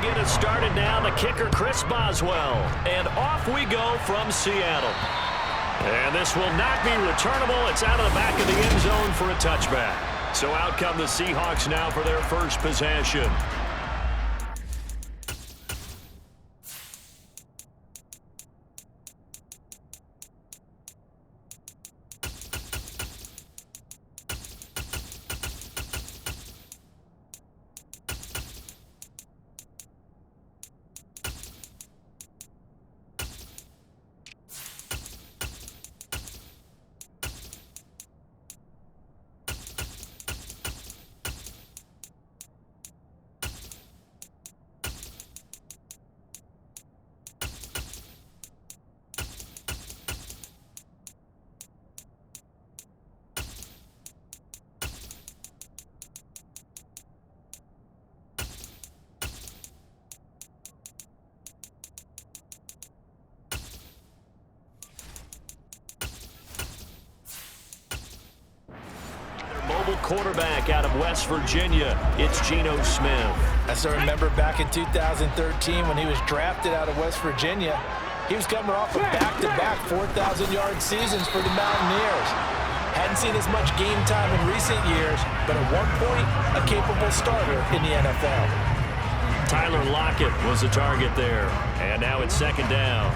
get us started now. The kicker, Chris Boswell. And off we go from Seattle. And this will not be returnable. It's out of the back of the end zone for a touchback. So out come the Seahawks now for their first possession. Quarterback out of West Virginia, it's Geno Smith. I still remember back in 2013 when he was drafted out of West Virginia. He was coming off of back-to-back 4,000-yard seasons for the Mountaineers. Hadn't seen as much game time in recent years, but at one point, a capable starter in the NFL. Tyler Lockett was the target there, and now it's second down.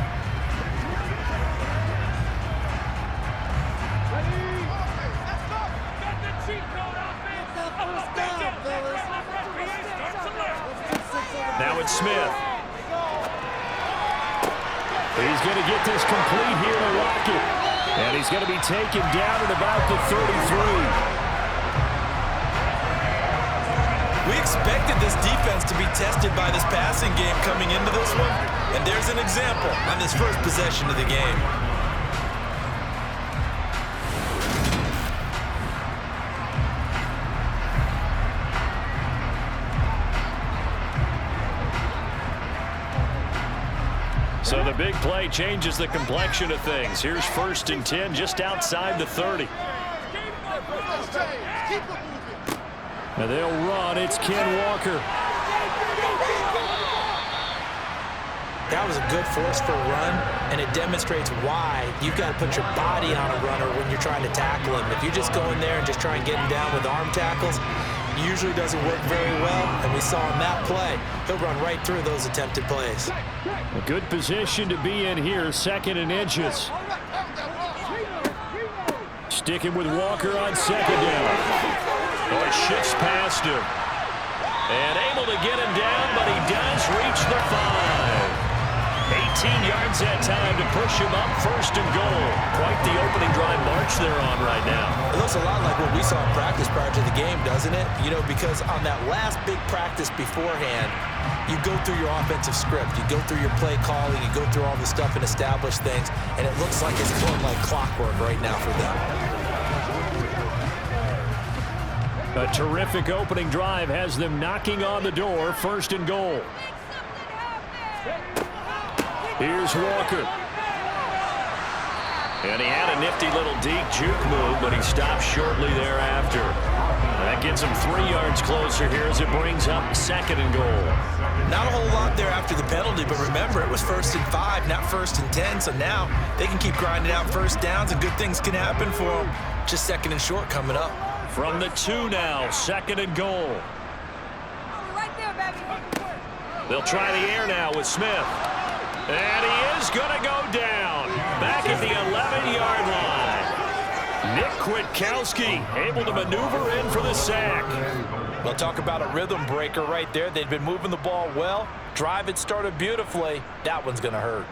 Now it's Smith. He's going to get this complete here to Lockett. And he's going to be taken down at about the 33. We expected this defense to be tested by this passing game coming into this one. And there's an example on this first possession of the game. So the big play changes the complexion of things. Here's 1st and 10 just outside the 30. And they'll run. It's Ken Walker. That was a good forceful run, and it demonstrates why you've got to put your body on a runner when you're trying to tackle him. If you just go in there and just try and get him down with arm tackles, it usually doesn't work very well, and we saw in that play, he'll run right through those attempted plays. A good position to be in here, 2nd and inches. Sticking with Walker on 2nd down. Oh, he shifts past him. And able to get him down, but he does reach the 5. 18 yards that time to push him up 1st and goal. Quite the opening drive march they're on right now. It looks a lot like what we saw in practice prior to the game, doesn't it? You know, because on that last big practice beforehand, you go through your offensive script. You go through your play calling. You go through all the stuff and establish things. And it looks like it's going like clockwork right now for them. A terrific opening drive has them knocking on the door. 1st and goal. Here's Walker. And he had a nifty little deep juke move, but he stopped shortly thereafter. That gets him 3 yards closer here as it brings up 2nd and goal. Not a whole lot there after the penalty, but remember, it was 1st and 5, not 1st and 10, so now they can keep grinding out first downs and good things can happen for them. Just 2nd and short coming up. From the 2 now, 2nd and goal. Right there, baby. They'll try the air now with Smith. And he is going to go down. Back at the 11-yard line. Nick Kwiatkowski able to maneuver in for the sack. Well, talk about a rhythm breaker right there. They've been moving the ball well. Drive it started beautifully. That one's going to hurt.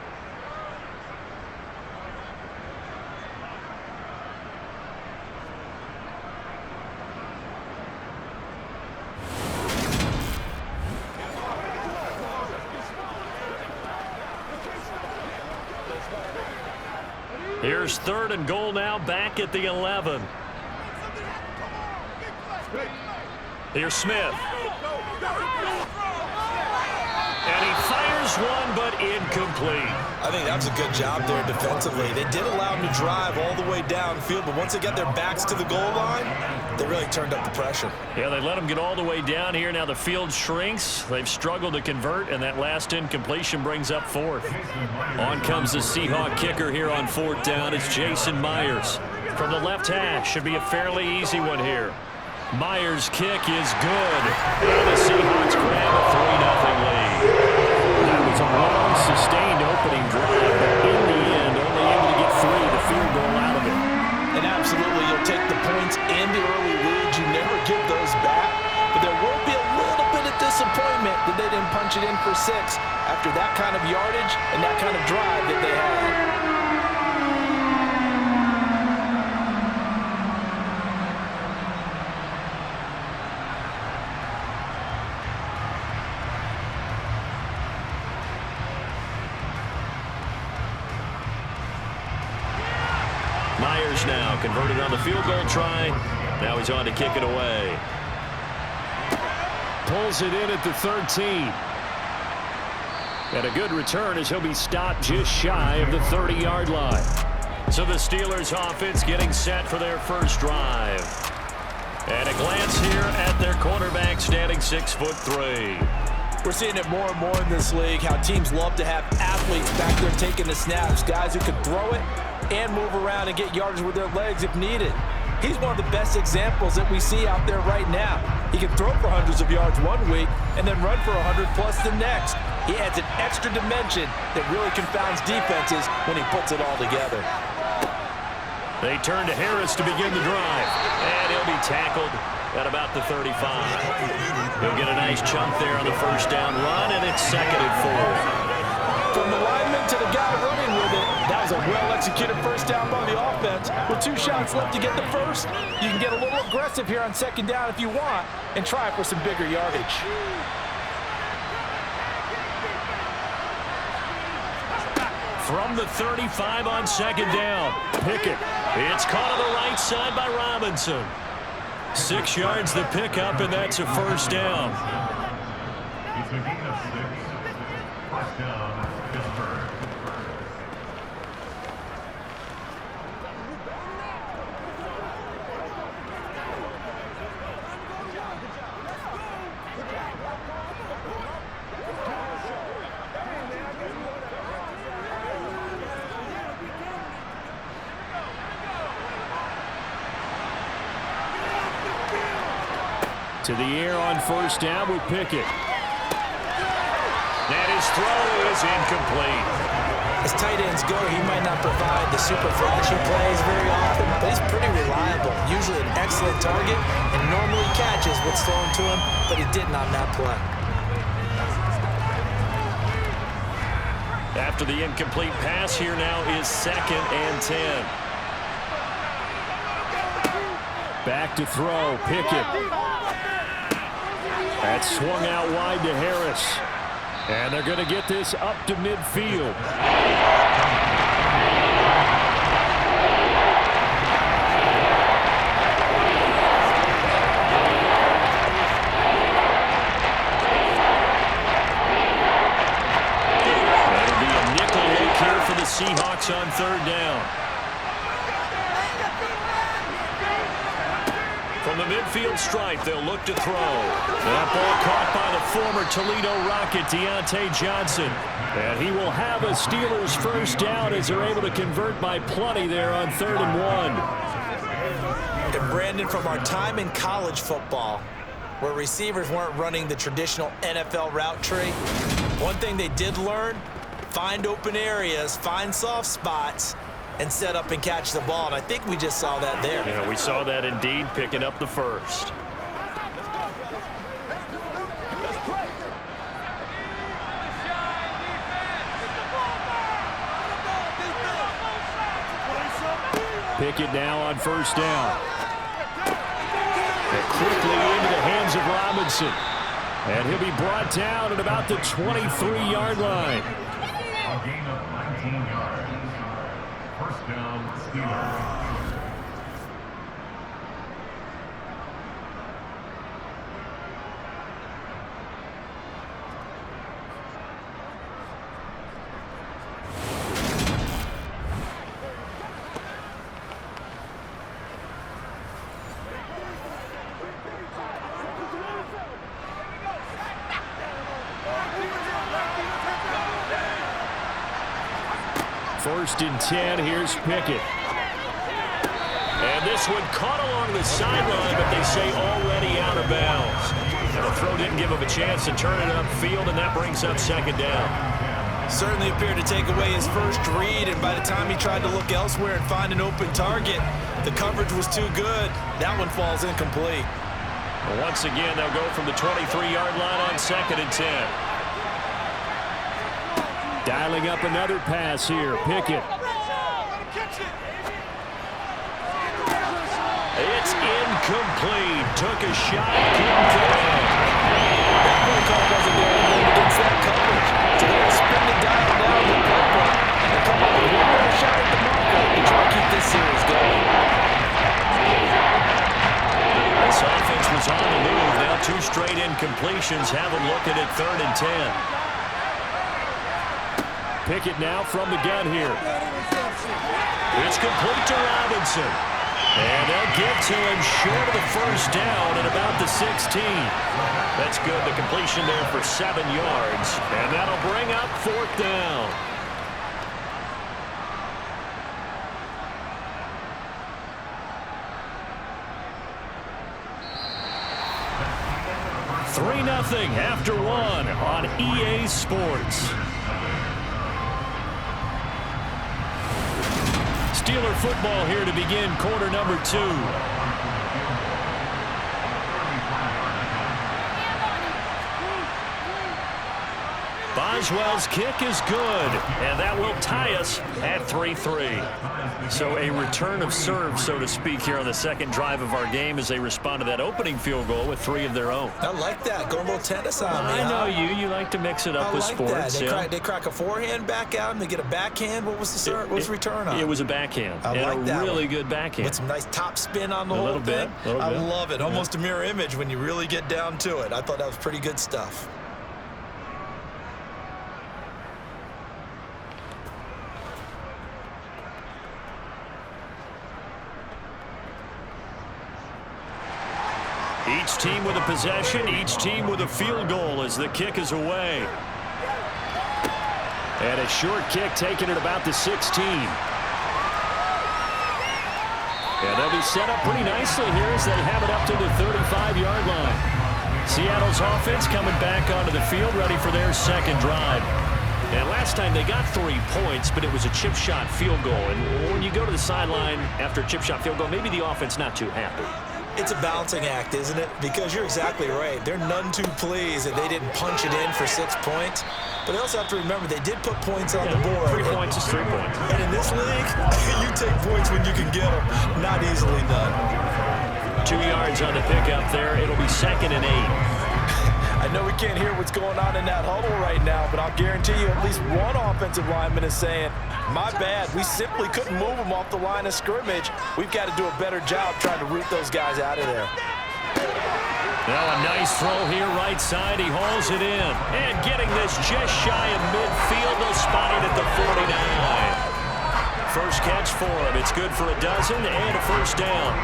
Here's 3rd and goal now, back at the 11. Here's Smith. And he fires one, but incomplete. I think that was a good job there defensively. They did allow him to drive all the way downfield, but once they got their backs to the goal line, They really turned up the pressure. Yeah, they let them get all the way down here. Now the field shrinks. They've struggled to convert, and that last incompletion brings up fourth. On comes the Seahawk kicker here on fourth down. It's Jason Myers. From the left hash, should be a fairly easy one here. Myers' kick is good. And the Seahawks grab a 3-0 lead. That was a long, sustained opening drive, but in the end, only able to get the field goal out of it. And absolutely, you'll take the points and the early leads. You never give those back. But there will be a little bit of disappointment that they didn't punch it in for 6 after that kind of yardage and that kind of drive that they had. Myers now converted on the field goal try. Now he's on to kick it away. Pulls it in at the 13. And a good return as he'll be stopped just shy of the 30-yard line. So the Steelers offense getting set for their first drive. And a glance here at their quarterback standing 6'3". We're seeing it more and more in this league, how teams love to have athletes back there taking the snaps, guys who can throw it and move around and get yardage with their legs if needed. He's one of the best examples that we see out there right now. He can throw for hundreds of yards one week and then run for 100+ the next. He adds an extra dimension that really confounds defenses when he puts it all together. They turn to Harris to begin the drive, and he'll be tackled at about the 35. He'll get a nice chunk there on the first down run, and it's 2nd and 4. From the lineman to the guy running with it, that was a well-executed first down by the offense. With 2 shots left to get the first, you can get a little aggressive here on 2nd down if you want and try for some bigger yardage. From the 35 on 2nd down, Pickett. It's caught on the right side by Robinson. 6 yards the pickup, and that's a first down. He's a gain of 6. First down, Pittsburgh. To the air on first down with Pickett. And his throw is incomplete. As tight ends go, he might not provide the super flashy plays very often, but he's pretty reliable. Usually an excellent target and normally catches what's thrown to him, but he didn't on that play. After the incomplete pass, here now is 2nd and 10. Back to throw, Pickett. That swung out wide to Harris. And they're going to get this up to midfield. That'll be a nickel look here for the Seahawks on 3rd down. From the midfield stripe, they'll look to throw. That ball caught by the former Toledo Rocket, Deontay Johnson. And he will have a Steelers first down as they're able to convert by plenty there on 3rd and 1. And Brandon, from our time in college football, where receivers weren't running the traditional NFL route tree, one thing they did learn, find open areas, find soft spots, and set up and catch the ball. And I think we just saw that there. Yeah, we saw that indeed, picking up the first. Pickett now on first down. And quickly into the hands of Robinson. And he'll be brought down at about the 23-yard line. A gain of 19 yards. First down, Steelers. First and 10, here's Pickett. And this one caught along the sideline, but they say already out of bounds. And the throw didn't give him a chance to turn it upfield, and that brings up second down. Certainly appeared to take away his first read, and by the time he tried to look elsewhere and find an open target, the coverage was too good. That one falls incomplete. Well, once again, they'll go from the 23-yard line on second and 10. Dialing up another pass here. Pickett. It's incomplete. Took a shot. Couldn't get it. That play call wasn't there against that coverage. So they're going to spin the dial down the purple and come up with one more shot at the marker to try to keep this series going. This offense was on the move. Now 2 straight incompletions have them looking at third and 10. Pickett now from the gun here. It's complete to Robinson. And they'll get to him short of the first down at about the 16. That's good. The completion there for 7 yards. And that'll bring up fourth down. Three 0 after 1 on EA Sports. Steeler football here to begin quarter number 2. Boswell's kick is good, and that will tie us at 3-3. So a return of serve, so to speak, here on the second drive of our game as they respond to that opening field goal with 3 of their own. I like that. Going a little tennis on me. I know you like to mix it up with sports. They crack a forehand back out and they get a backhand. What was the serve? What was the return on? It was a backhand. I like that. A really good backhand. With some nice top spin on the whole little thing. bit. I love it. Almost a mirror image when you really get down to it. I thought that was pretty good stuff. Each team with a possession, each team with a field goal as the kick is away. And a short kick taken at about the 16. And they'll be set up pretty nicely here as they have it up to the 35-yard line. Seattle's offense coming back onto the field, ready for their second drive. And last time they got 3 points, but it was a chip shot field goal. And when you go to the sideline after a chip shot field goal, maybe the offense not too happy. It's a balancing act, isn't it? Because you're exactly right. They're none too pleased that they didn't punch it in for 6 points. But they also have to remember they did put points on the board. 3 points is 3 points. And in this league, you take points when you can get them. Not easily done. 2 yards on the pickup there. It'll be second and 8. I know we can't hear what's going on in that huddle right now, but I'll guarantee you at least one offensive lineman is saying, my bad, we simply couldn't move them off the line of scrimmage. We've got to do a better job trying to root those guys out of there. Now a nice throw here, right side. He hauls it in. And getting this just shy of midfield. They'll spot it at the 49. First catch for him. It's good for a dozen and a first down.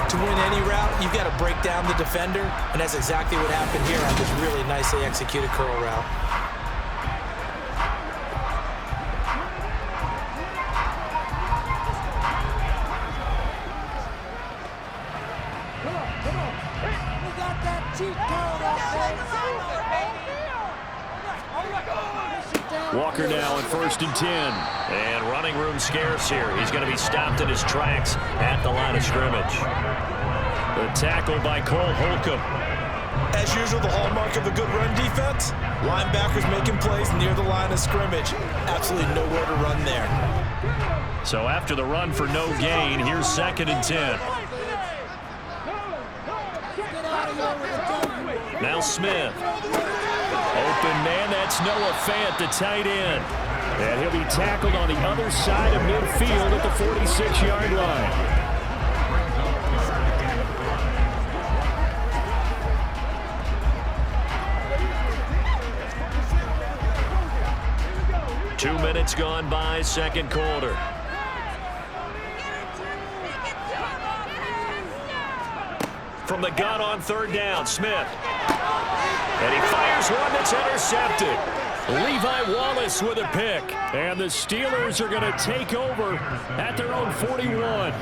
To win any route, you've got to break down the defender, and that's exactly what happened here on this really nicely executed curl route. Walker now on first and 10. And running room scarce here. He's going to be stopped in his tracks at the line of scrimmage. The tackle by Cole Holcomb. As usual, the hallmark of a good run defense, linebackers making plays near the line of scrimmage. Absolutely nowhere to run there. So after the run for no gain, here's second and 10. Now Smith. Open man, that's Noah Fant, the tight end. And he'll be tackled on the other side of midfield at the 46-yard line. Two minutes gone by, second quarter. From the gun on third down, Smith. And he fires one that's intercepted. Levi Wallace with a pick. And the Steelers are going to take over at their own 41.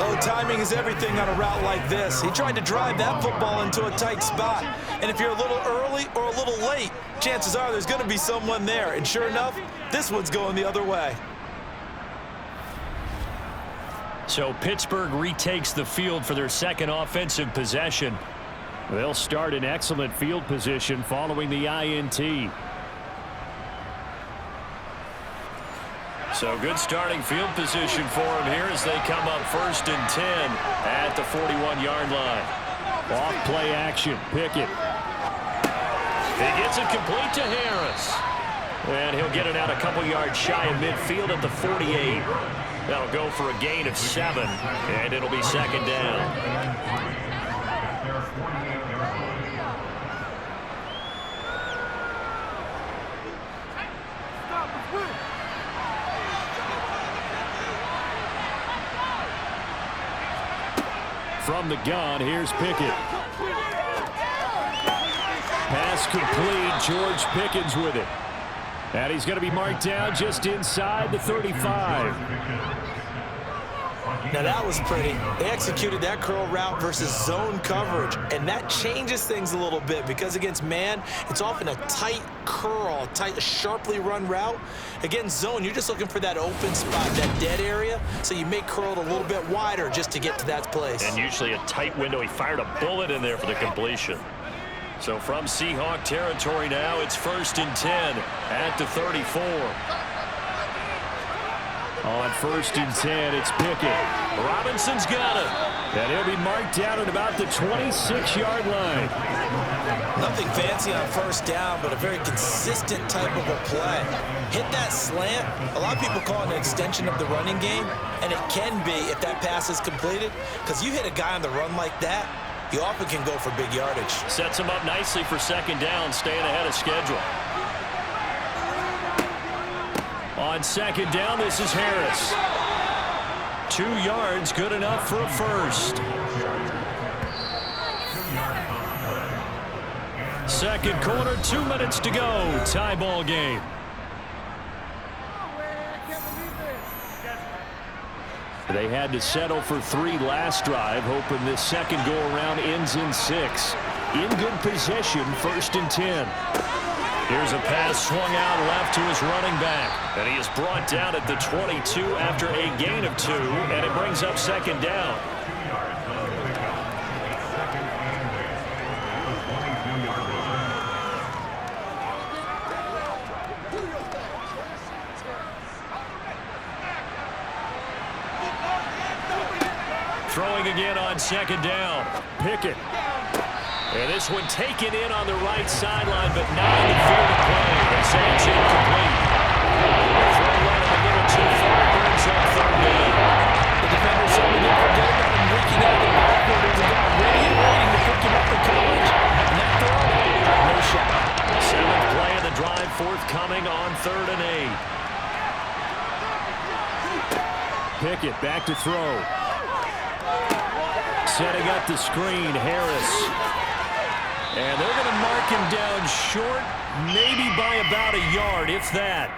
Oh, timing is everything on a route like this. He tried to drive that football into a tight spot. And if you're a little early or a little late, chances are there's going to be someone there. And sure enough, this one's going the other way. So Pittsburgh retakes the field for their second offensive possession. They'll start in excellent field position following the INT. So good starting field position for them here as they come up 1st and 10 at the 41-yard line. Off play action. Pickett. He gets it complete to Harris. And he'll get it out a couple yards shy of midfield at the 48. That'll go for a gain of 7, and it'll be 2nd down. From the gun, here's Pickett. Pass complete. George Pickens with it. And he's going to be marked down just inside the 35. Now that was pretty. They executed that curl route versus zone coverage, and that changes things a little bit because against man, it's often a tight curl, a sharply run route. Against zone, you're just looking for that open spot, that dead area, so you may curl it a little bit wider just to get to that place. And usually a tight window. He fired a bullet in there for the completion. So from Seahawk territory now, it's 1st and 10 at the 34. On 1st and 10, it's Pickett. Robinson's got it. And he'll be marked down at about the 26-yard line. Nothing fancy on 1st down, but a very consistent type of a play. Hit that slant. A lot of people call it an extension of the running game, and it can be if that pass is completed, because you hit a guy on the run like that, you often can go for big yardage. Sets him up nicely for 2nd down, staying ahead of schedule. On 2nd down, this is Harris. 2 yards, good enough for a first. 2nd quarter, 2 minutes to go. Tie ball game. They had to settle for 3 last drive, hoping this second go-around ends in 6. In good possession, 1st and 10. Here's a pass swung out left to his running back. And he is brought down at the 22 after a gain of 2, and it brings up 2nd down. Throwing again on 2nd down. Pickett. And this one taken in on the right sideline, but not in the field of play. They say it's incomplete. Throw right a little too far, brings up 3rd down. The defender certainly didn't forget about him leaking out of the backfield. There's a guy ready and waiting to pick him up in coverage. And that throw, no shot. 7th play of the drive, forthcoming on 3rd and 8. Pickett back to throw. Setting up the screen, Harris. And they're going to mark him down short, maybe by about a yard, if that.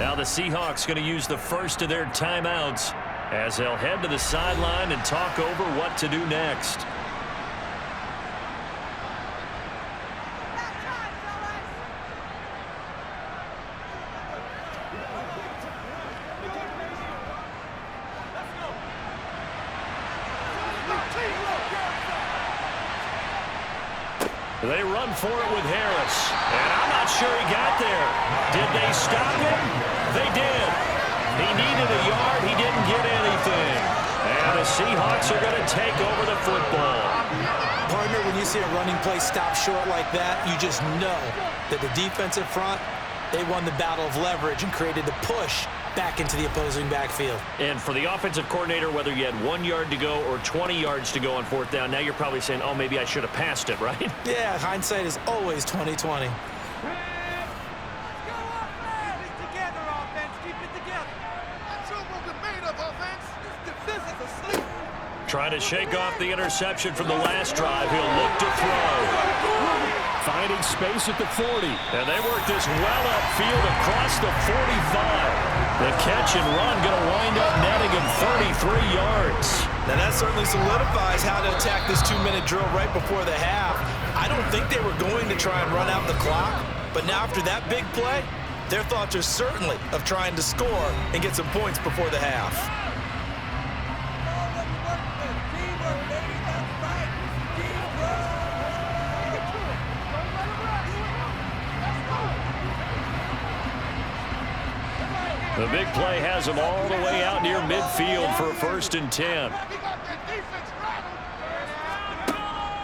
Now the Seahawks going to use the first of their timeouts as they'll head to the sideline and talk over what to do next. They run for it with Harris. And I'm not sure he got there. Did they stop him? They did. He needed a yard. He didn't get anything. And the Seahawks are going to take over the football. Partner, when you see a running play stop short like that, you just know that the defensive front, they won the battle of leverage and created the push back into the opposing backfield. And for the offensive coordinator, whether you had 1 yard to go or 20 yards to go on 4th down, now you're probably saying, oh, maybe I should have passed it, right? Yeah, hindsight is always 20/20. Trying to shake off the interception from the last drive. He'll look to throw. Finding create space at the 40. And they work this well upfield across the 45. The catch and run going to wind up netting him 33 yards. Now that certainly solidifies how to attack this 2-minute drill right before the half. I don't think they were going to try and run out the clock, but now after that big play, their thoughts are certainly of trying to score and get some points before the half. The big play has them all the way out near midfield for a 1st and 10.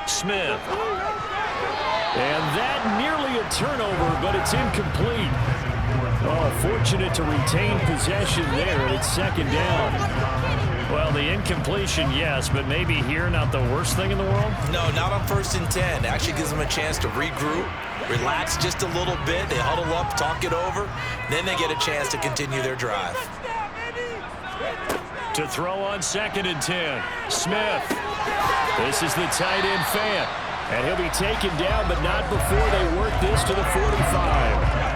Smith. And that nearly a turnover, but it's incomplete. Oh, fortunate to retain possession there, and it's 2nd down. Well, the incompletion, yes, but maybe here not the worst thing in the world? No, not on 1st and 10. Actually gives them a chance to regroup, relax just a little bit. They huddle up, talk it over. Then they get a chance to continue their drive. To throw on 2nd and 10. Smith. This is the tight end Fant. And he'll be taken down, but not before they work this to the 45.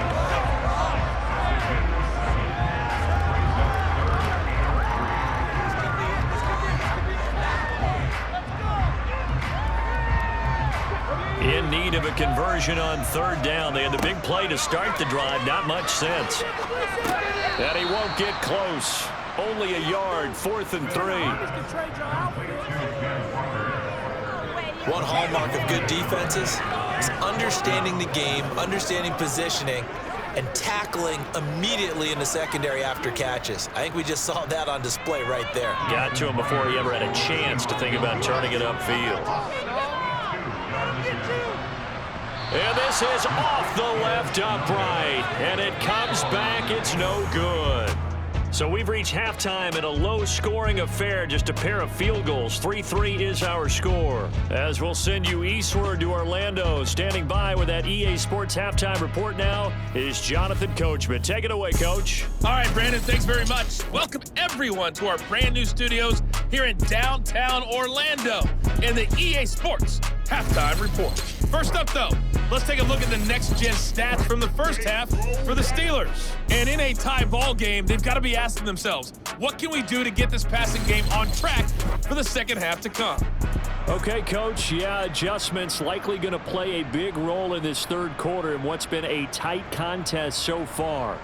In need of a conversion on 3rd down. They had the big play to start the drive. Not much sense. And he won't get close. Only a yard. 4th and 3. One hallmark of good defenses is understanding the game, understanding positioning, and tackling immediately in the secondary after catches. I think we just saw that on display right there. Got to him before he ever had a chance to think about turning it upfield. And this is off the left upright. And it comes back. It's no good. So we've reached halftime in a low-scoring affair, just a pair of field goals. 3-3 is our score. As we'll send you eastward to Orlando. Standing by with that EA Sports halftime report now is Jonathan Coachman. Take it away, Coach. All right, Brandon, thanks very much. Welcome, everyone, to our brand-new studios here in downtown Orlando in the EA Sports halftime report. First up, though, let's take a look at the next-gen stats from the first half for the Steelers. And in a tie ball game, they've got to be asking themselves, what can we do to get this passing game on track for the second half to come? Okay, Coach, yeah, adjustments likely going to play a big role in this 3rd quarter in what's been a tight contest so far.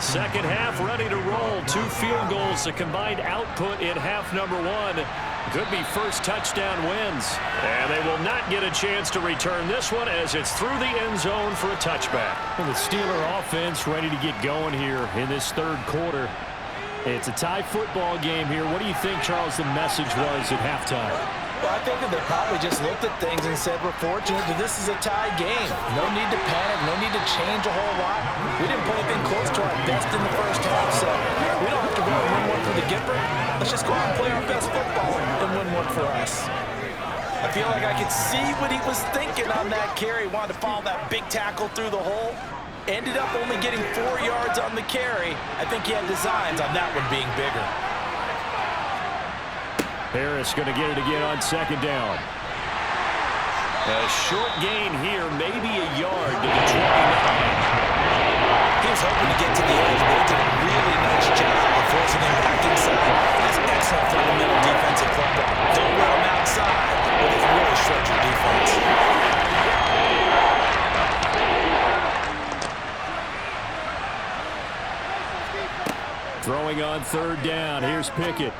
Second half ready to roll. 2 field goals, a combined output in half number 1. Could be first touchdown wins. And they will not get a chance to return this one as it's through the end zone for a touchback. Well, the Steeler offense ready to get going here in this 3rd quarter. It's a tie football game here. What do you think, Charles, the message was at halftime? Well, I think that they probably just looked at things and said, we're fortunate that this is a tie game. No need to panic, no need to change a whole lot. We didn't play anything close to our best in the first half, so we don't have to go and win one for the Gipper. Let's just go out and play our best football and win one for us. I feel like I could see what he was thinking on that carry. He wanted to follow that big tackle through the hole. Ended up only getting 4 yards on the carry. I think he had designs on that one being bigger. Harris going to get it again on 2nd down. A short gain here, maybe a yard to the 29. He was hoping to get to the edge, but he did a really nice job of forcing him back inside. That's excellent fundamental defensive football. Don't let him outside, but it's really short your defense. Throwing on 3rd down. Here's Pickett.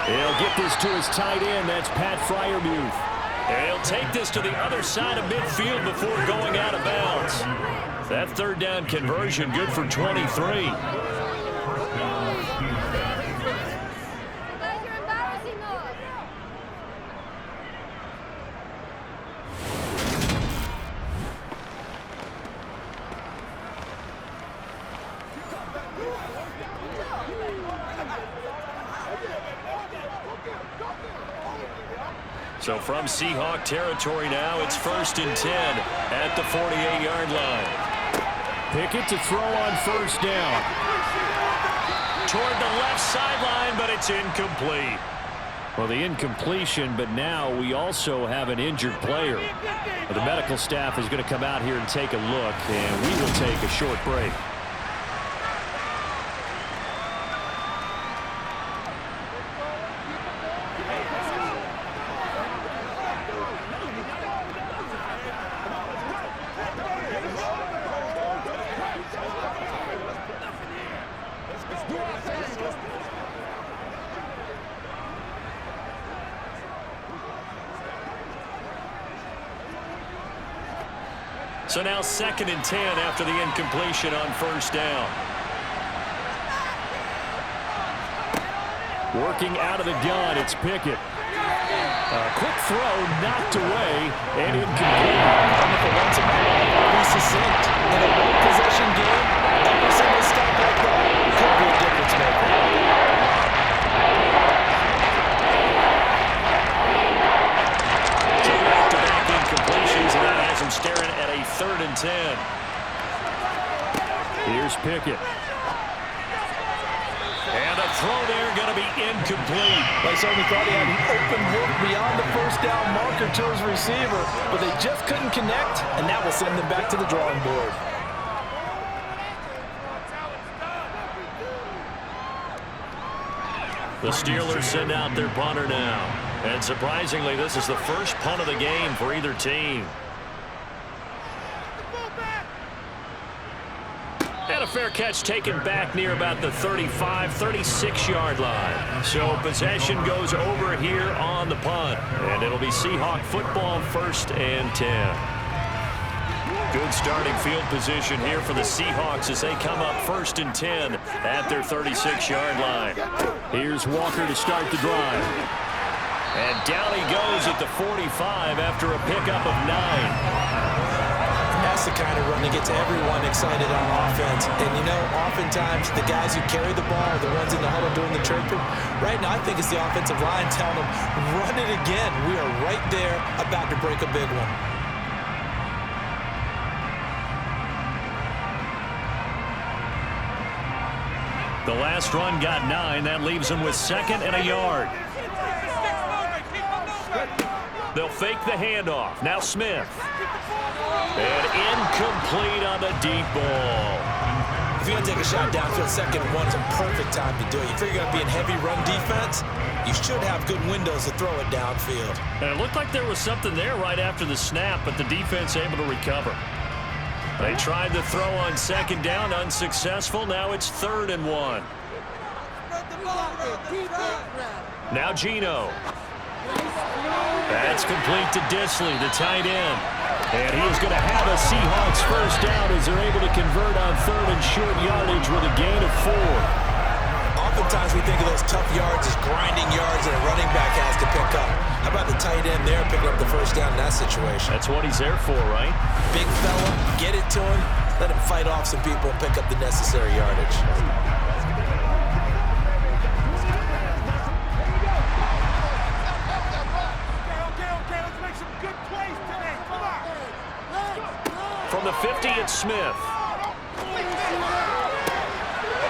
He'll get this to his tight end. That's Pat Freiermuth. And he'll take this to the other side of midfield before going out of bounds. That 3rd down conversion good for 23. So from Seahawk territory now, it's 1st and 10 at the 48-yard line. Pickett to throw on first down. Toward the left sideline, but it's incomplete. Well, the incompletion, but now we also have an injured player. The medical staff is going to come out here and take a look, and we will take a short break. So now 2nd and 10 after the incompletion on first down. Working out of the gun, it's Pickett. Quick throw, knocked away, and incomplete. For once in my life, I'll be succinct. In a one-possession game, every single stop like that could be a difference maker. Two back-to-back incompletions, and that has him staring at a 3rd and 10. Here's Pickett. And a throw there going to be incomplete. They certainly thought he had an open look beyond the first down marker to his receiver, but they just couldn't connect, and that will send them back to the drawing board. The Steelers send out their punter now. And surprisingly, this is the first punt of the game for either team. And a fair catch taken back near about the 35, 36-yard line. So possession goes over here on the punt. And it'll be Seahawk football, 1st and 10. Good starting field position here for the Seahawks as they come up 1st and 10 at their 36-yard line. Here's Walker to start the drive. And down he goes at the 45 after a pickup of 9. That's the kind of run that gets everyone excited on offense. And, you know, oftentimes the guys who carry the ball are the ones in the huddle doing the chirping. Right now, I think it's the offensive line telling them, run it again. We are right there about to break a big one. The last run got 9. That leaves them with 2nd and a yard. They'll fake the handoff. Now Smith. And incomplete on the deep ball. If you're going to take a shot downfield, 2nd and 1 is a perfect time to do it. If you're going to be in heavy run defense, you should have good windows to throw it downfield. And it looked like there was something there right after the snap, but the defense able to recover. They tried to throw on 2nd down, unsuccessful. Now it's 3rd and 1. Now Geno. That's complete to Disley, the tight end. And he is going to have a Seahawks first down as they're able to convert on 3rd and short yardage with a gain of 4. Oftentimes we think of those tough yards as grinding yards that a running back has to pick up. How about the tight end there picking up the first down in that situation? That's what he's there for, right? Big fella, get it to him, let him fight off some people and pick up the necessary yardage. From the 50, it's Smith.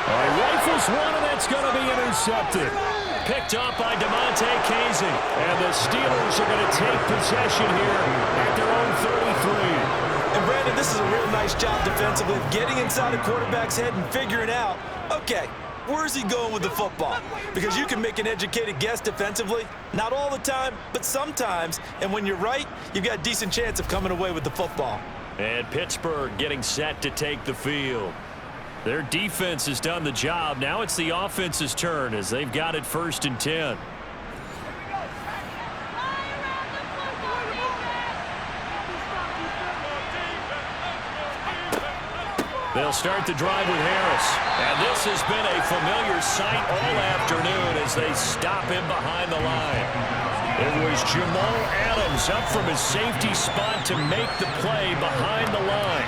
Rifles one, and that's going to be intercepted. Picked up by DeMonte Casey. And the Steelers are going to take possession here at their own 33. And Brandon, this is a real nice job defensively, getting inside a quarterback's head and figuring out, okay, where's he going with the football? Because you can make an educated guess defensively, not all the time, but sometimes. And when you're right, you've got a decent chance of coming away with the football. And Pittsburgh getting set to take the field. Their defense has done the job. Now it's the offense's turn as they've got it 1st and 10. They'll start the drive with Harris. And this has been a familiar sight all afternoon as they stop him behind the line. It was Jamal Adams up from his safety spot to make the play behind the line.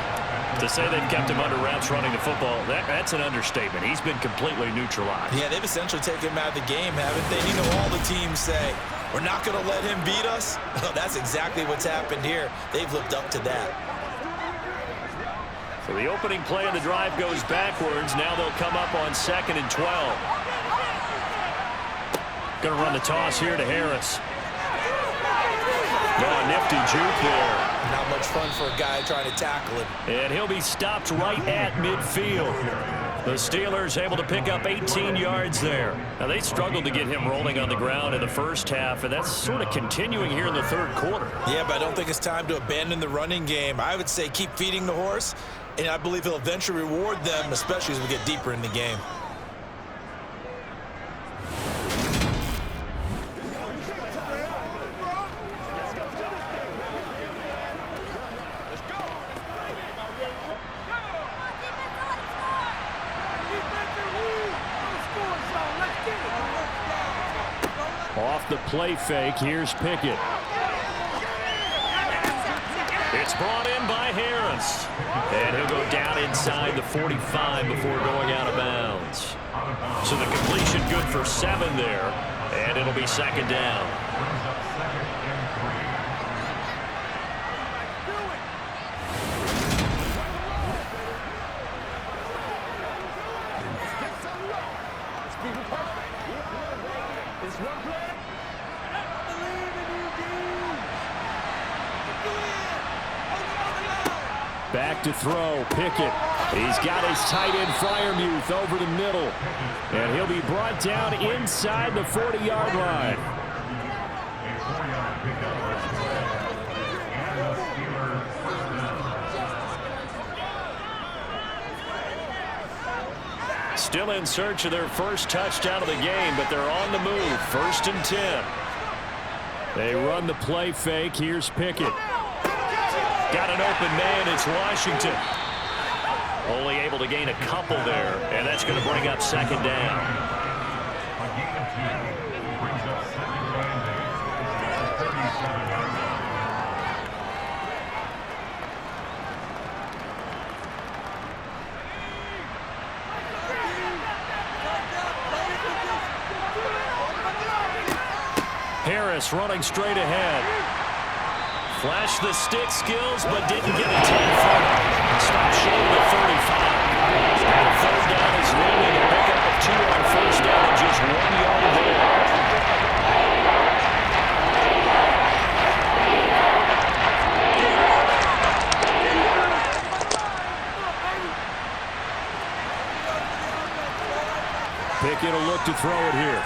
To say they've kept him under wraps running the football, that's an understatement. He's been completely neutralized. Yeah, they've essentially taken him out of the game, haven't they? You know, all the teams say, we're not going to let him beat us. Well, that's exactly what's happened here. They've lived up to that. So the opening play of the drive goes backwards. Now they'll come up on 2nd and 12. Going to run the toss here to Harris. Oh, nifty juke there. Not much fun for a guy trying to tackle him. And he'll be stopped right at midfield. The Steelers able to pick up 18 yards there. Now, they struggled to get him rolling on the ground in the first half, and that's sort of continuing here in the third quarter. Yeah, but I don't think it's time to abandon the running game. I would say keep feeding the horse, and I believe he'll eventually reward them, especially as we get deeper in the game. Off the play fake, here's Pickett. It's brought in by Harris. And he'll go down inside the 45 before going out of bounds. So the completion good for 7 there. And it'll be 2nd down. Back to throw, Pickett. He's got his tight end Freiermuth over the middle. And he'll be brought down inside the 40-yard line. Still in search of their first touchdown of the game, but they're on the move. 1st and 10. They run the play fake. Here's Pickett. Got an open man. It's Washington. Only able to gain a couple there, and that's going to bring up 2nd down. A gain of 2 brings up 2nd down at the 37-yard line. Harris running straight ahead. Flashed the stick skills, but didn't get a 10 from it. Stop short of the 35. And 3rd down is leading a pickup of 2 on 1st down and just 1 yard there. Pickett will look to throw it here.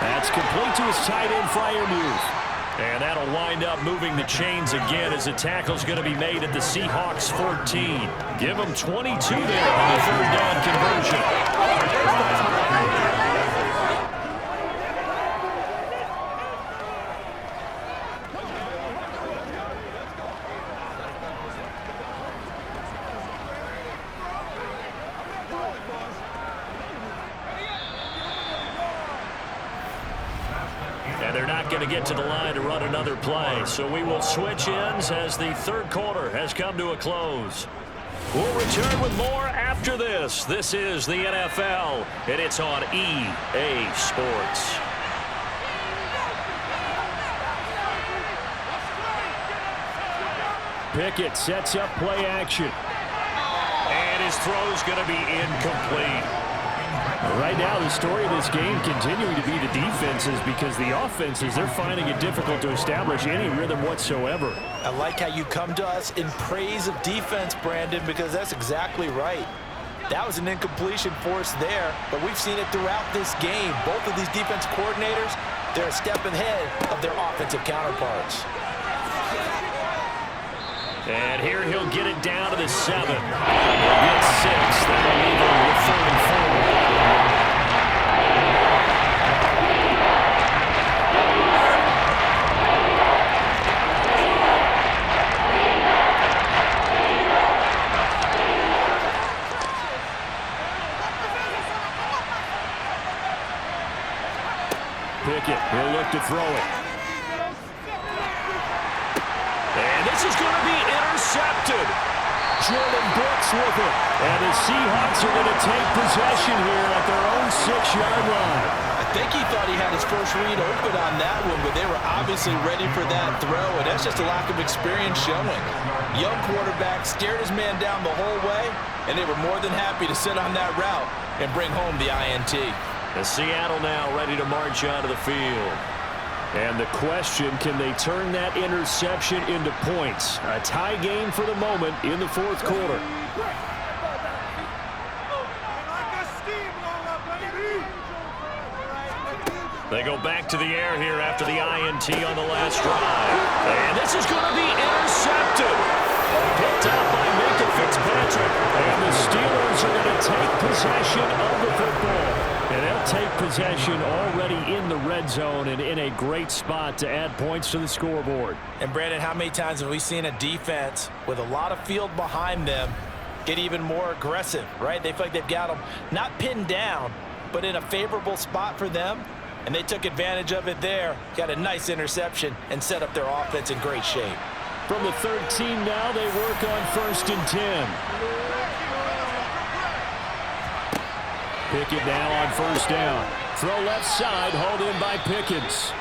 That's complete to his tight end, Freiermuth. And that'll wind up moving the chains again as the tackle's going to be made at the Seahawks 14. Give them 22 there on the 3rd down conversion. And they're not going to get to the line to run another play. So we will switch ends as the 3rd quarter has come to a close. We'll return with more after this. This is the NFL, and it's on EA Sports. Pickett sets up play action. And his throw's going to be incomplete. Right now, the story of this game continuing to be the defenses, because the offenses, they're finding it difficult to establish any rhythm whatsoever. I like how you come to us in praise of defense, Brandon, because that's exactly right. That was an incompletion for us there, but we've seen it throughout this game. Both of these defense coordinators, they're a step ahead of their offensive counterparts. And here he'll get it down to the 7. He'll get 6. That'll leave him with 3rd and 4. Pickett, he'll look to throw it. And this is going to be intercepted. Jordan Brooks with it. And the Seahawks are going to take possession here at their own 6-yard line. I think he thought he had his first read open on that one, but they were obviously ready for that throw, and that's just a lack of experience showing. Young quarterback stared his man down the whole way, and they were more than happy to sit on that route and bring home the INT. The Seattle now ready to march onto the field. And the question, can they turn that interception into points? A tie game for the moment in the fourth quarter. They go back to the air here after the INT on the last drive. And this is going to be intercepted. Picked out by Minka Fitzpatrick. And the Steelers are going to take possession of the football. And they'll take possession already in the red zone and in a great spot to add points to the scoreboard. And Brandon, how many times have we seen a defense with a lot of field behind them get even more aggressive, right? They feel like they've got them not pinned down, but in a favorable spot for them. And they took advantage of it there, got a nice interception, and set up their offense in great shape. From the 13 now, they work on 1st and 10. Pickett now on 1st down. Throw left side, hauled in by Pickens.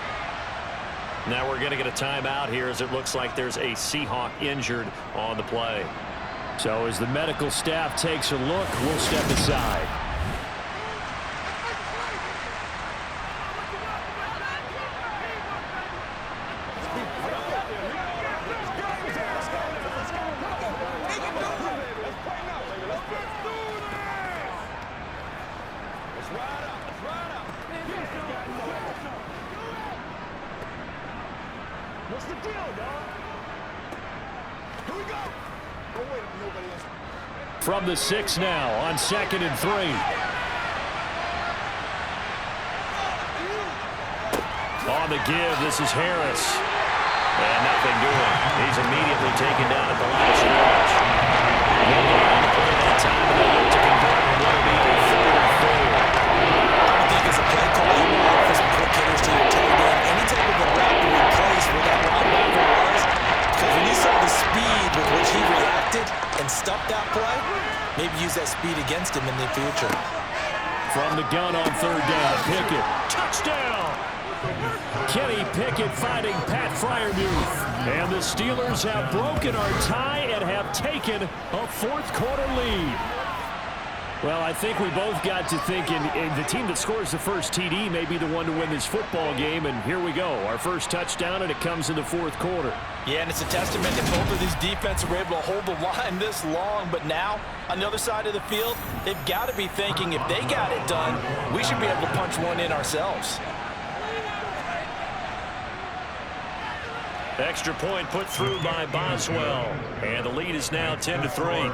Now we're going to get a timeout here as it looks like there's a Seahawk injured on the play. So as the medical staff takes a look, we'll step aside. What's the deal, dog? Here we go. Oh, wait, nobody else. From the 6 now on 2nd and 3. On the give, this is Harris. And nothing doing. He's immediately taken down at the line of scrimmage. That time to convert what will be a 3rd and 4. I think as a play call, you want for some quick hitters to your tight end. Any type of a route to replace where that linebacker was. Because when you saw the speed with which he reacted and stuffed that play, maybe use that speed against him in the future. From the gun on 3rd down, Pickett. Touchdown! Kenny Pickett finding Pat Freiermuth. And the Steelers have broken our tie and have taken a 4th quarter lead. Well, I think we both got to thinking the team that scores the first TD may be the one to win this football game, and here we go. Our first touchdown, and it comes in the 4th quarter. Yeah, and it's a testament that both of these defenses were able to hold the line this long, but now, on the other side of the field, they've got to be thinking if they got it done, we should be able to punch one in ourselves. Extra point put through by Boswell, and the lead is now 10-3.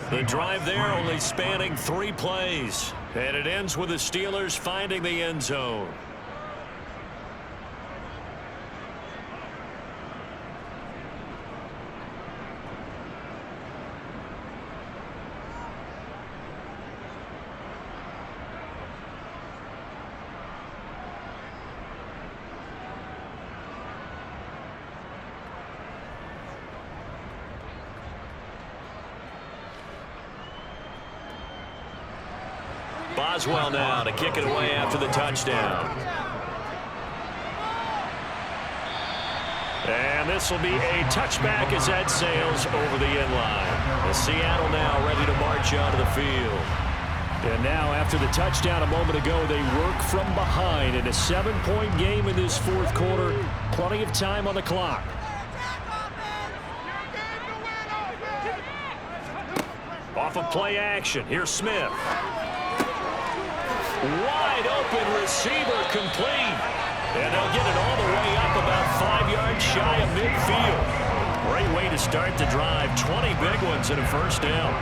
The drive there only spanning 3 plays, and it ends with the Steelers finding the end zone. Boswell now to kick it away after the touchdown. And this will be a touchback as that sails over the end line. The Seattle now ready to march onto the field. And now after the touchdown a moment ago, they work from behind in a 7-point game in this 4th quarter. Plenty of time on the clock. Off of play action, here's Smith. Wide open receiver complete. And they'll get it all the way up about 5 yards shy of midfield. Great way to start the drive. 20 big ones and a first down.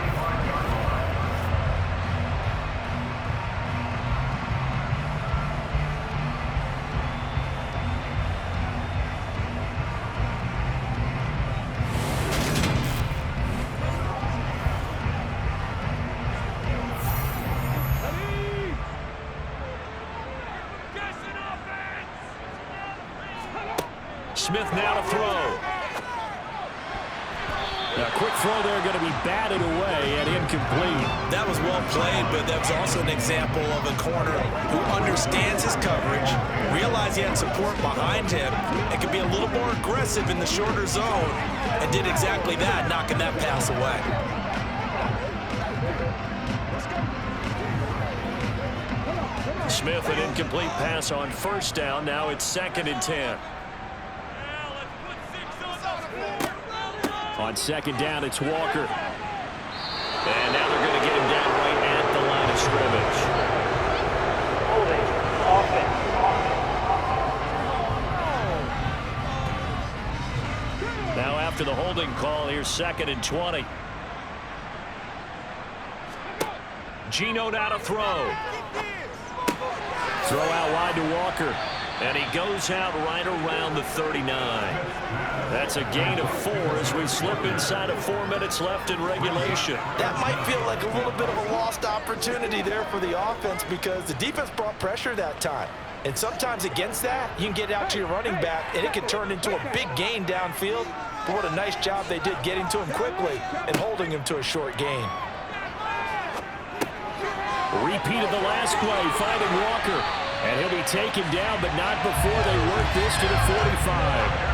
Smith now to throw. Now, quick throw there, going to be batted away and incomplete. That was well played, but that was also an example of a corner who understands his coverage, realized he had support behind him, and could be a little more aggressive in the shorter zone, and did exactly that, knocking that pass away. Smith, an incomplete pass on first down. Now it's 2nd and 10. On 2nd down, it's Walker. And now they're going to get him down right at the line of scrimmage. Holding, offense. Now after the holding call, here's 2nd and 20. Geno now to throw. Throw out wide to Walker. And he goes out right around the 39. That's a gain of 4 as we slip inside of 4 minutes left in regulation. That might feel like a little bit of a lost opportunity there for the offense because the defense brought pressure that time. And sometimes against that, you can get out to your running back, and it can turn into a big gain downfield. But what a nice job they did getting to him quickly and holding him to a short gain. Repeat of the last play, finding Walker. And he'll be taken down, but not before they work this to the 45.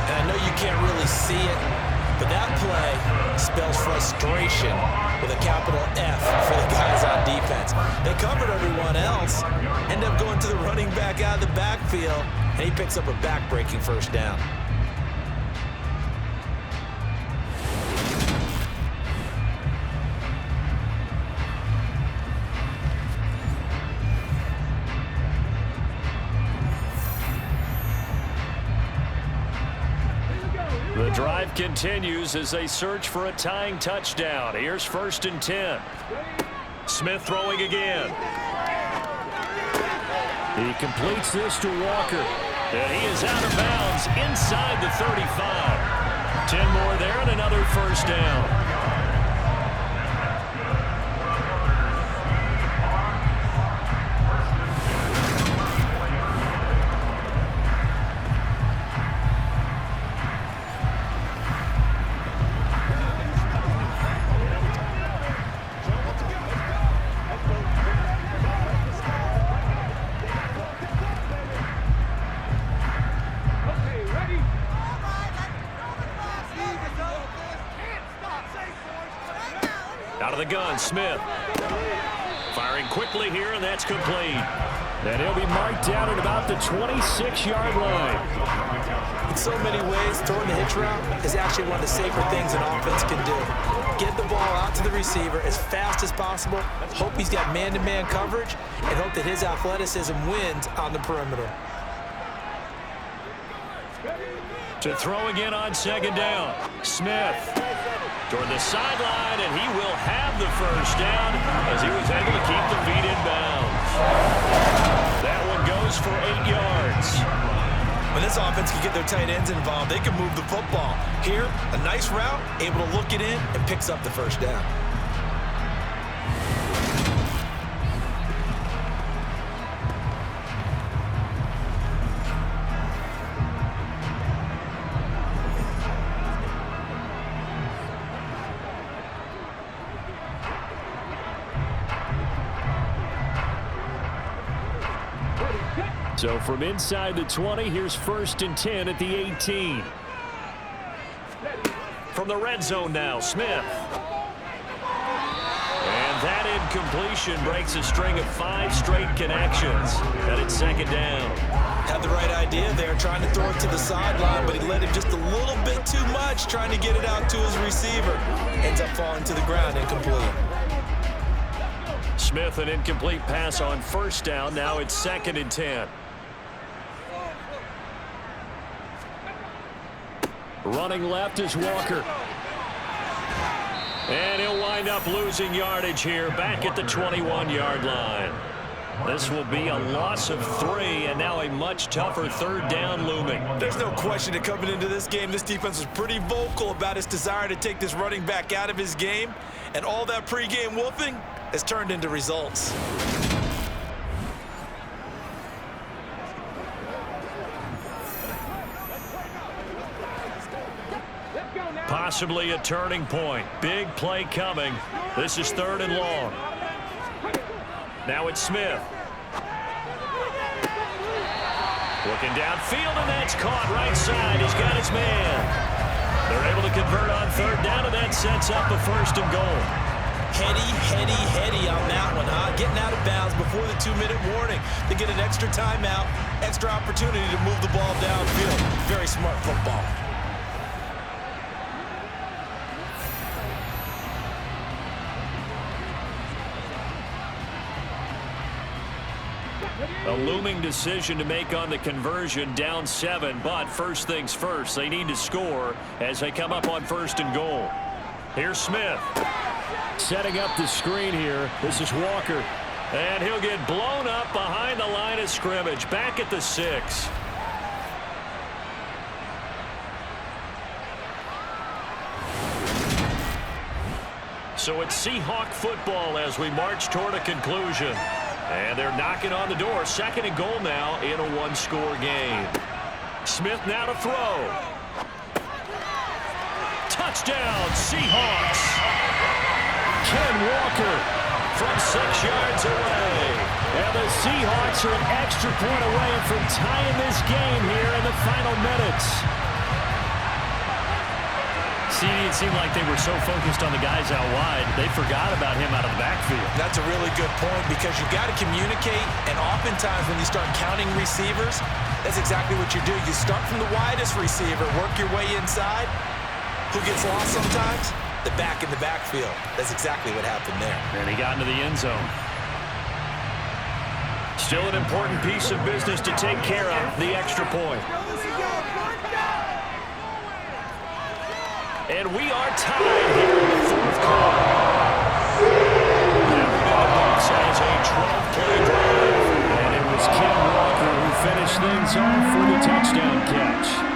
And I know you can't really see it, but that play spells frustration with a capital F for the guys on defense. They covered everyone else, end up going to the running back out of the backfield, and he picks up a back-breaking first down. The drive continues as they search for a tying touchdown. Here's 1st and 10. Smith throwing again. He completes this to Walker. And he is out of bounds inside the 35. 10 more there and another first down. Out of the gun, Smith. Firing quickly here, and that's complete. And he'll be marked down at about the 26-yard line. In so many ways, throwing the hitch route is actually one of the safer things an offense can do. Get the ball out to the receiver as fast as possible, hope he's got man-to-man coverage, and hope that his athleticism wins on the perimeter. To throw again on 2nd down. Smith toward the sideline, and he will have the first down as he was able to keep the feet in bounds. That one goes for 8 yards. When this offense can get their tight ends involved, they can move the football. Here, a nice route, able to look it in, and picks up the first down. So from inside the 20, here's 1st and 10 at the 18. From the red zone now, Smith. And that incompletion breaks a string of 5 straight connections. And it's 2nd down. Had the right idea there, trying to throw it to the sideline, but he let him just a little bit too much, trying to get it out to his receiver. Ends up falling to the ground, incomplete. Smith, an incomplete pass on first down. Now it's 2nd and 10. Running left is Walker. And he'll wind up losing yardage here back at the 21-yard line. This will be a loss of 3, and now a much tougher 3rd down looming. There's no question that coming into this game, this defense was pretty vocal about its desire to take this running back out of his game, and all that pregame wolfing has turned into results. Possibly a turning point. Big play coming. This is 3rd and long. Now it's Smith. Looking downfield, and that's caught right side. He's got his man. They're able to convert on 3rd down, and that sets up a 1st and goal. Heady on that one, huh? Getting out of bounds before the 2-minute warning to get an extra timeout, extra opportunity to move the ball downfield. Very smart football. A looming decision to make on the conversion, down 7, but first things first, they need to score as they come up on 1st and goal. Here's Smith. Setting up the screen here. This is Walker. And he'll get blown up behind the line of scrimmage, back at the 6. So it's Seahawk football as we march toward a conclusion. And they're knocking on the door. 2nd and goal now in a 1-score game. Smith now to throw. Touchdown, Seahawks. Ken Walker from 6 yards away. And the Seahawks are an extra point away from tying this game here in the final minutes. See, it seemed like they were so focused on the guys out wide, they forgot about him out of the backfield. That's a really good point because you got to communicate, and oftentimes when you start counting receivers, that's exactly what you do. You start from the widest receiver, work your way inside. Who gets lost sometimes? The back in the backfield. That's exactly what happened there. And he got into the end zone. Still an important piece of business to take care of, the extra point. And we are tied here in the 4th quarter. Bucks has a 12-play drive. And it was Ken Walker who finished things off for the touchdown catch.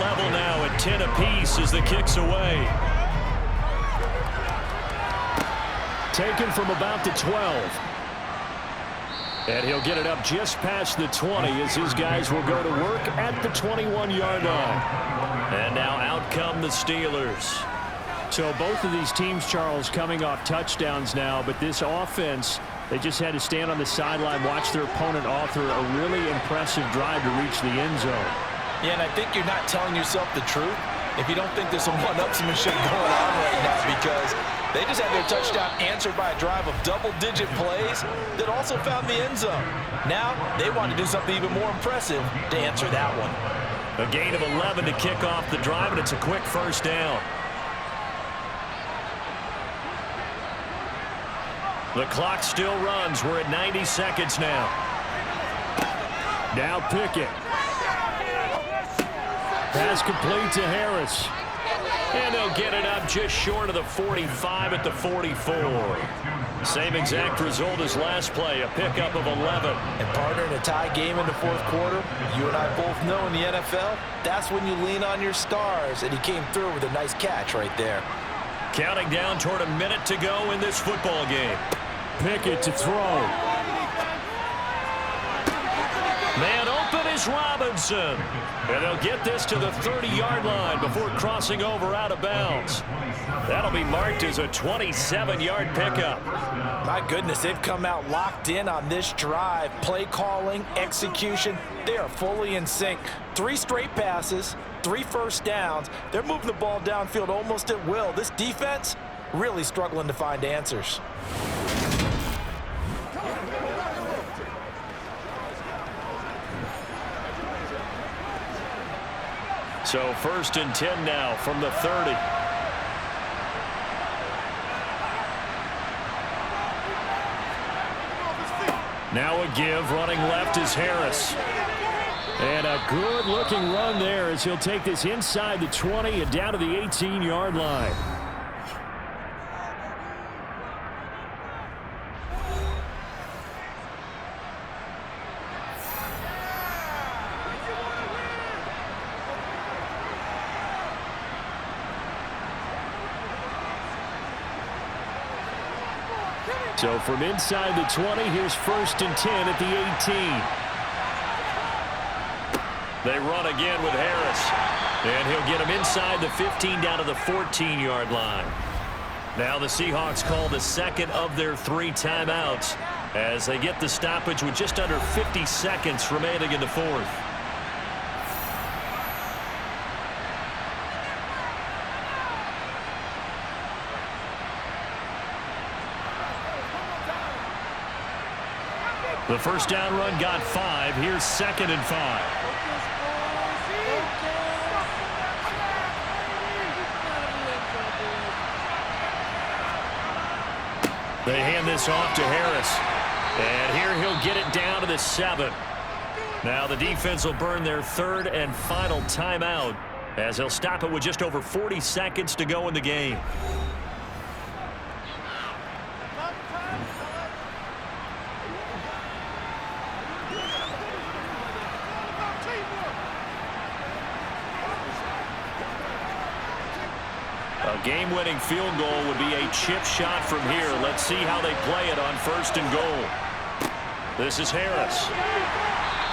Level now at 10 apiece as the kick's away. Taken from about the 12. And he'll get it up just past the 20 as his guys will go to work at the 21-yard line. And now out come the Steelers. So both of these teams, Charles, coming off touchdowns now, but this offense, they just had to stand on the sideline, watch their opponent author a really impressive drive to reach the end zone. Yeah, and I think you're not telling yourself the truth if you don't think there's some one-upsmanship going on right now, because they just had their touchdown answered by a drive of double-digit plays that also found the end zone. Now they want to do something even more impressive to answer that one. A gain of 11 to kick off the drive, and it's a quick 1st down. The clock still runs. We're at 90 seconds now. Now Pickett. Pass complete to Harris. And they'll get it up just short of the 45 at the 44. Same exact result as last play, a pickup of 11. And partner, in a tie game in the 4th quarter, you and I both know in the NFL, that's when you lean on your stars, and he came through with a nice catch right there. Counting down toward a minute to go in this football game. Pickett to throw. Man open is Robinson. And they'll get this to the 30-yard line before crossing over out of bounds. That'll be marked as a 27-yard pickup. My goodness, they've come out locked in on this drive. Play calling, execution, they are fully in sync. 3 straight passes, 3 first downs. They're moving the ball downfield almost at will. This defense really struggling to find answers. So 1st and 10 now from the 30. Now a give, running left is Harris. And a good-looking run there as he'll take this inside the 20 and down to the 18-yard line. So from inside the 20, here's 1st and 10 at the 18. They run again with Harris. And he'll get him inside the 15 down to the 14-yard line. Now the Seahawks call the second of their 3 timeouts as they get the stoppage with just under 50 seconds remaining in the 4th. The first down run got 5. Here's 2nd and 5. They hand this off to Harris. And here he'll get it down to the 7. Now the defense will burn their 3rd and final timeout as they'll stop it with just over 40 seconds to go in the game. A game-winning field goal would be a chip shot from here. Let's see how they play it on 1st and goal. This is Harris.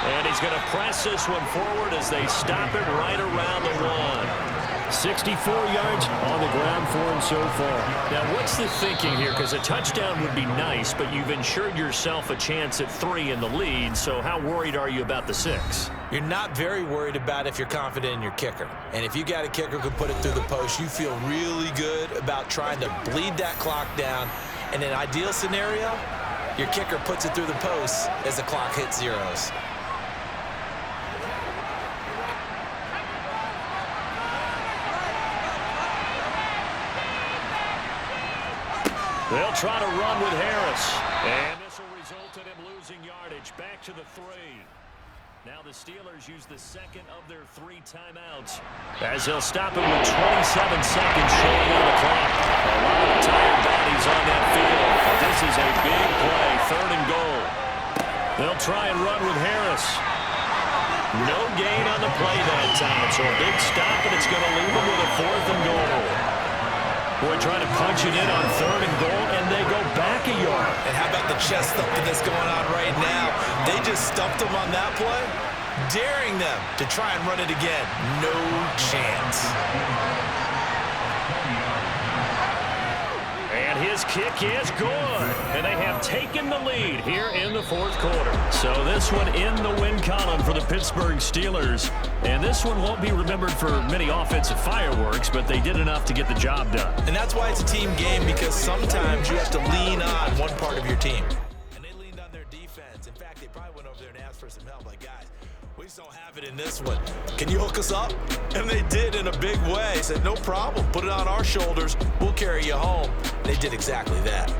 And he's going to press this one forward as they stop it right around the 1. 64 yards on the ground for him so far. Now, what's the thinking here? Because a touchdown would be nice, but you've ensured yourself a chance at 3 in the lead, so how worried are you about the 6? You're not very worried about if you're confident in your kicker. And if you got a kicker who can put it through the post, you feel really good about trying to bleed that clock down. In an ideal scenario, your kicker puts it through the post as the clock hits zeros. They'll try to run with Harris. And this will result in him losing yardage. Back to the 3. Now the Steelers use the 2nd of their 3 timeouts as they'll stop it with 27 seconds showing on the clock. A lot of tired bodies on that field. This is a big play, 3rd and goal. They'll try and run with Harris. No gain on the play that time, so a big stop, and it's going to leave them with a 4th and goal. Boy, trying to punch it in on 3rd and goal, and they go back a yard. And how about the chest thumping that's going on right now? They just stumped them on that play, daring them to try and run it again. No chance. And his kick is good. And they have taken the lead here in the 4th quarter. So this one in the win column for the Pittsburgh Steelers. And this one won't be remembered for many offensive fireworks, but they did enough to get the job done. And that's why it's a team game, because sometimes you have to lean on one part of your team. And they leaned on their defense. In fact, they probably went over there and asked for some help. Like, guys, we just don't have it in this one. Can you hook us up? And they did in a big way. Said, no problem. Put it on our shoulders. We'll carry you home. They did exactly that.